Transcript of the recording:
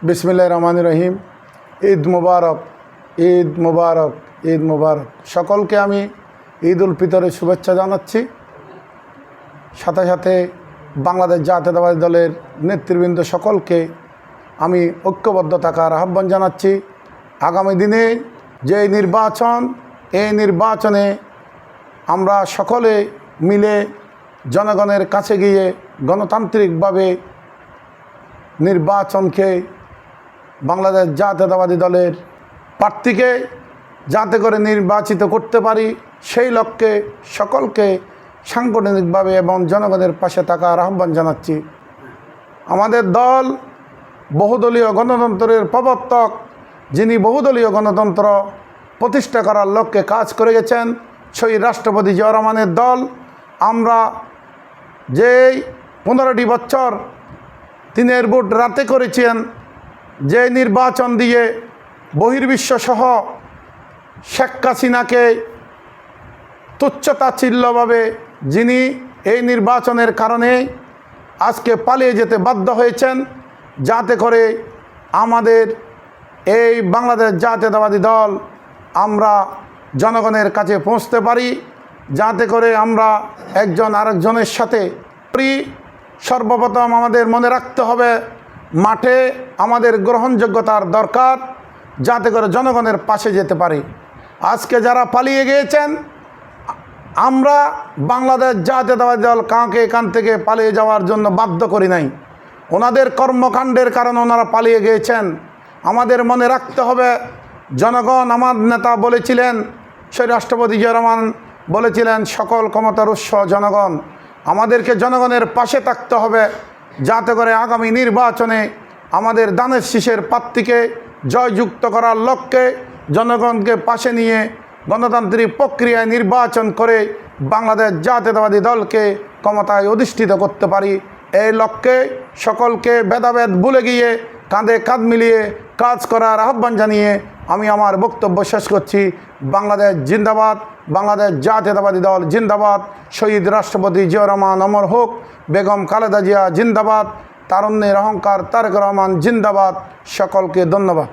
বিসমিল্লাহির রহমানির রহিম। ঈদ মুবারক, ঈদ মুবারক, ঈদ মুবারক। সকলকে আমি ঈদ উল ফিতরের শুভেচ্ছা জানাচ্ছি। সাথে সাথে বাংলাদেশ জাতীয়তাবাদী দলের নেতৃবৃন্দ সকলকে আমি ঐক্যবদ্ধ থাকার আহ্বান জানাচ্ছি। আগামী দিনে যে নির্বাচন, এই নির্বাচনে আমরা সকলে মিলে জনগণের কাছে গিয়ে গণতান্ত্রিকভাবে নির্বাচনকে বাংলাদেশ জাতীয়তাবাদী দলের প্রার্থীকে যাতে করে নির্বাচিত করতে পারি, সেই লক্ষ্যে সকলকে সাংগঠনিকভাবে এবং জনগণের পাশে থাকার আহ্বান জানাচ্ছি। আমাদের দল বহুদলীয় গণতন্ত্রের প্রবর্তক, যিনি বহুদলীয় গণতন্ত্র প্রতিষ্ঠা করার লক্ষ্যে কাজ করে গেছেন, শহীদ রাষ্ট্রপতি জিয়াউর রহমানের দল। আমরা যেই 15টি বছর তিনের ভোট রাতে করেছেন, যে নির্বাচন দিয়ে বহির্বিশ্বসহ শেখ হাসিনাকে তুচ্ছতাচ্ছিল্যভাবে যিনি এই নির্বাচনের কারণে আজকে পালিয়ে যেতে বাধ্য হয়েছেন, যাতে করে আমাদের এই বাংলাদেশ জাতীয়তাবাদী দল আমরা জনগণের কাছে পৌঁছতে পারি, যাতে করে আমরা একজন আরেকজনের সাথে সর্বপ্রথম আমাদের মনে রাখতে হবে মাঠে আমাদের গ্রহণযোগ্যতার দরকার, যাতে করে জনগণের পাশে যেতে পারি। আজকে যারা পালিয়ে গিয়েছেন, আমরা বাংলাদেশ জাতীয়তাবাদী দল কাউকে এখান থেকে পালিয়ে যাওয়ার জন্য বাধ্য করি নাই। ওনাদের কর্মকাণ্ডের কারণে ওনারা পালিয়ে গিয়েছেন। আমাদের মনে রাখতে হবে, জনগণ, আমার নেতা বলেছিলেন, শহীদ রাষ্ট্রপতি জিয়াউর রহমান বলেছিলেন, সকল ক্ষমতার উৎস জনগণ। আমাদেরকে জনগণের পাশে থাকতে হবে, যাতে করে আগামী নির্বাচনে আমাদের দানের শীষের প্রার্থীকে জয়যুক্ত করার লক্ষ্যে জনগণকে পাশে নিয়ে গণতান্ত্রিক প্রক্রিয়ায় নির্বাচন করে বাংলাদেশ জাতীয়তাবাদী দলকে ক্ষমতায় অধিষ্ঠিত করতে পারি। এই লক্ষ্যে সকলকে ভেদাভেদ ভুলে গিয়ে কাঁধে কাঁধ মিলিয়ে কাজ করার আহ্বান জানিয়ে আমি আমার বক্তব্য শেষ করছি। বাংলাদেশ জিন্দাবাদ, বাংলাদেশ জাতীয়তাবাদী দল জিন্দাবাদ, শহীদ রাষ্ট্রপতি জিয়াউর রহমান অমর হোক, বেগম খালেদা জিয়া জিন্দাবাদ, তারুণ্যের অহংকার তারেক রহমান জিন্দাবাদ। সকলকে ধন্যবাদ।